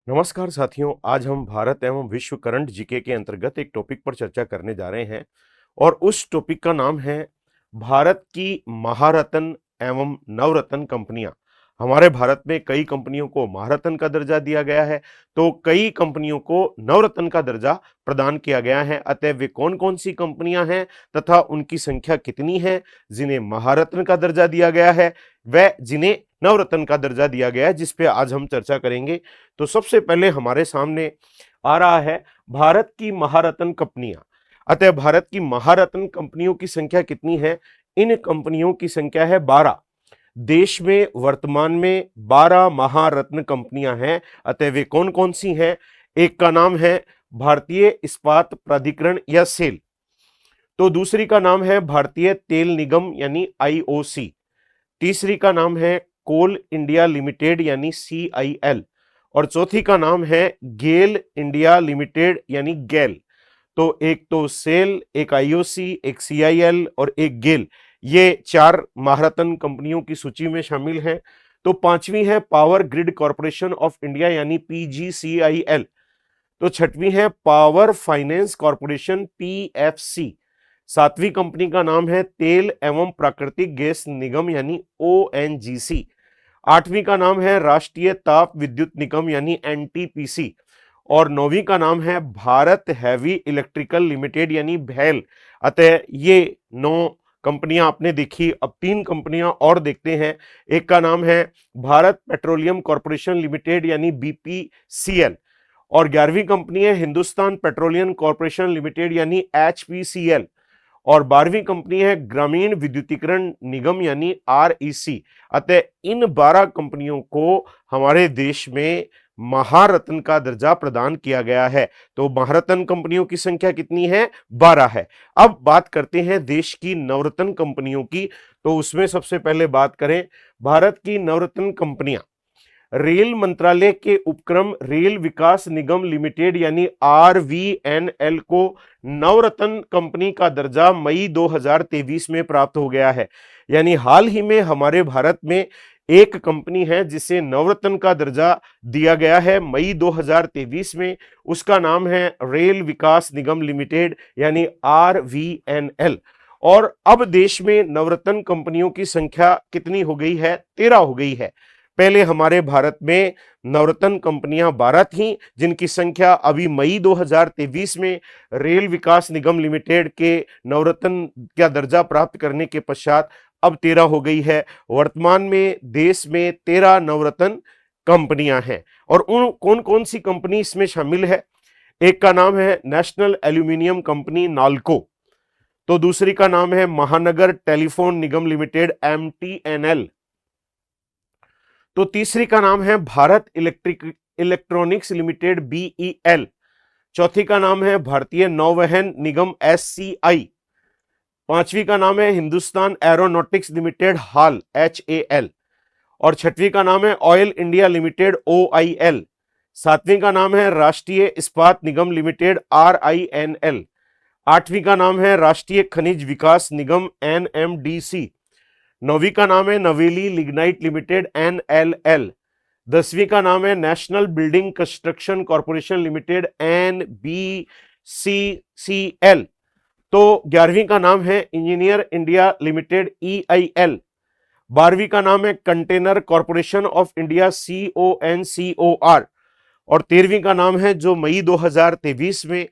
नमस्कार साथियों, आज हम भारत एवं विश्व करंट जीके के अंतर्गत एक टॉपिक पर चर्चा करने जा रहे हैं और उस टॉपिक का नाम है भारत की महारत्न एवं नवरत्न कंपनियां। हमारे भारत में कई कंपनियों को महारत्न का दर्जा दिया गया है, तो कई कंपनियों को नवरत्न का दर्जा प्रदान किया गया है। अतः वे कौन कौन सी कंपनियां हैं तथा उनकी संख्या कितनी है जिन्हें महारत्न का दर्जा दिया गया है, व जिन्हें नवरत्न का दर्जा दिया गया है, जिस पे आज हम चर्चा करेंगे। तो सबसे पहले हमारे सामने आ रहा है भारत की महारत्न कंपनियां। अतः भारत की महारत्न कंपनियों की संख्या कितनी है? इन कंपनियों की संख्या है 12। देश में वर्तमान में 12 महारत्न कंपनियां हैं। अतः वे कौन कौन सी हैं? एक का नाम है भारतीय इस्पात प्राधिकरण या सेल, तो दूसरी का नाम है भारतीय तेल निगम यानी आईओसी, तीसरी का नाम है कोल इंडिया लिमिटेड यानी सीआईएल, और चौथी का नाम है गेल इंडिया लिमिटेड यानी गेल। तो एक तो सेल, एक आईओसी, एक सीआईएल और एक गेल, ये 4 महारत्न कंपनियों की सूची में शामिल हैं। तो पांचवी है power grid corporation of India यानी पीजीसीआईएल। तो छठवीं है पावर फाइनेंस कॉरपोरेशन पीएफसी। सातवीं कंपनी का नाम है तेल एवं प्राकृतिक गैस निगम यानी ओएनजीसी। आठवीं का नाम है राष्ट्रीय ताप विद्युत निगम यानी एनटीपीसी, और नौवीं का नाम है भारत हैवी इलेक्ट्रिकल लिमिटेड यानी भैल। अतः ये 9 कंपनियां आपने देखी। अब 3 कंपनियां और देखते हैं। एक का नाम है भारत पेट्रोलियम कॉरपोरेशन लिमिटेड यानी बीपीसीएल, और 11वीं कंपनी है हिंदुस्तान पेट्रोलियम कॉरपोरेशन लिमिटेड यानी एचपीसीएल, और 12वीं कंपनी है ग्रामीण विद्युतीकरण निगम यानी आरईसी। अतः इन 12 कंपनियों को हमारे देश में महारत्न का दर्जा प्रदान किया गया है। तो महारत्न कंपनियों की संख्या कितनी है? 12 है। अब बात करते हैं देश की नवरत्न कंपनियों की। तो उसमें सबसे पहले बात करें भारत की नवरत्न कंपनियां। रेल मंत्रालय के उपक्रम रेल विकास निगम लिमिटेड यानी आरवीएनएल को नवरत्न कंपनी का दर्जा मई 2023 में प्राप्त हो गया है। यानी हाल ही में हमारे भारत में एक कंपनी है जिसे नवरत्न का दर्जा दिया गया है मई 2023 में। उसका नाम है रेल विकास निगम लिमिटेड यानी आरवीएनएल। और अब देश में नवरत्न कंपनियों की संख्या कितनी हो गई है? 13 हो गई है। पहले हमारे भारत में नवरत्न कंपनियां 12 थीं, जिनकी संख्या अभी मई 2023 में रेल विकास निगम लिमिटेड के नवरत्न का दर्जा प्राप्त करने के पश्चात अब 13 हो गई है। वर्तमान में देश में 13 नवरत्न कंपनियां हैं। और उन कौन कौन सी कंपनी इसमें शामिल है? एक का नाम है नेशनल एल्यूमिनियम कंपनी नाल्को, तो दूसरी का नाम है महानगर टेलीफोन निगम लिमिटेड एमटीएनएल, तो तीसरी का नाम है भारत इलेक्ट्रॉनिक्स लिमिटेड बीईएल, चौथी का नाम है भारतीय नौवहन निगम एससीआई, पांचवी का नाम है हिंदुस्तान एरोनॉटिक्स लिमिटेड हाल एचएएल, और छठवीं का नाम है ऑयल इंडिया लिमिटेड ओआईएल, सातवीं का नाम है राष्ट्रीय इस्पात निगम लिमिटेड आरआईएनएल, आठवीं का नाम है राष्ट्रीय खनिज विकास निगम एनएमडीसी, नौवीं का नाम है नवेली लिग्नाइट लिमिटेड एनएलएल, 10वीं का नाम है national building construction corporation limited NBCCL, तो 11वीं का नाम है इंजीनियर इंडिया लिमिटेड ईआईएल, 12वीं का नाम है कंटेनर कॉरपोरेशन ऑफ इंडिया सीओएनसीओआर, और 13वीं का नाम है जो मई 2023 में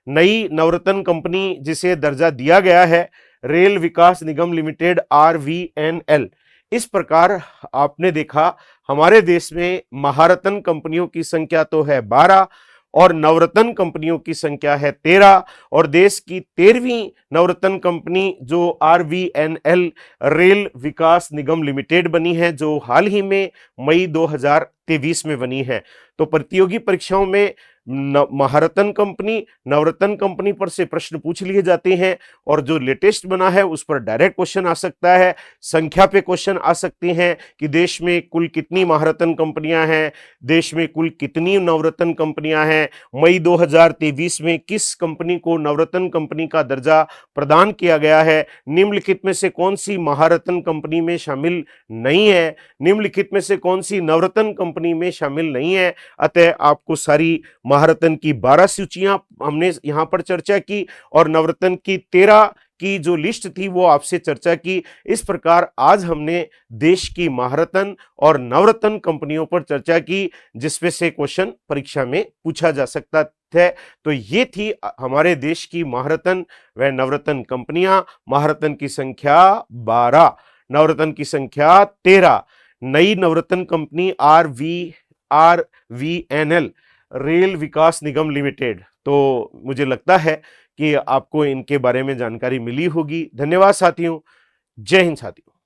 नई नवरत्न कंपनी जिसे दर्जा दिया गया है रेल विकास निगम लिमिटेड आरवीएनएल। इस प्रकार आपने देखा हमारे देश में महारत्न कंपनियों की संख्या तो है 12 और नवरत्न कंपनियों की संख्या है 13, और देश की 13वीं नवरत्न कंपनी जो आरवीएनएल रेल विकास निगम लिमिटेड बनी है, जो हाल ही में मई 2023 में बनी है। तो प्रतियोगी परीक्षाओं में महारत्न कंपनी, नवरत्न कंपनी पर से प्रश्न पूछ लिए जाते हैं, और जो लेटेस्ट बना है उस पर डायरेक्ट क्वेश्चन आ सकता है, संख्या पे क्वेश्चन आ सकते हैं कि देश में कुल कितनी महारत्न कंपनियां हैं, देश में कुल कितनी नवरत्न कंपनियां हैं, मई 2023 में किस कंपनी को नवरत्न कंपनी का दर्जा प्रदान किया गया है, निम्नलिखित में से कौन सी महारत्न कंपनी में शामिल नहीं है, निम्नलिखित में से कौन सी नवरत्न कंपनी कंपनी में शामिल नहीं है। अतः आपको सारी महारत्न की 12 सूचियां हमने यहां पर चर्चा की और नवरत्न की 13 की जो लिस्ट थी वो आपसे चर्चा की। इस प्रकार आज हमने देश की महारत्न और नवरत्न कंपनियों पर चर्चा की, जिसमें से क्वेश्चन परीक्षा में पूछा जा सकता है। तो ये थी हमारे देश की महारत्न व नवरत्न कंपनियां। महारत्न की संख्या 12, नवरत्न की संख्या 13। नई नवरत्न कंपनी RVNL, रेल विकास निगम लिमिटेड। तो मुझे लगता है कि आपको इनके बारे में जानकारी मिली होगी। धन्यवाद साथियों। जय हिंद साथियों।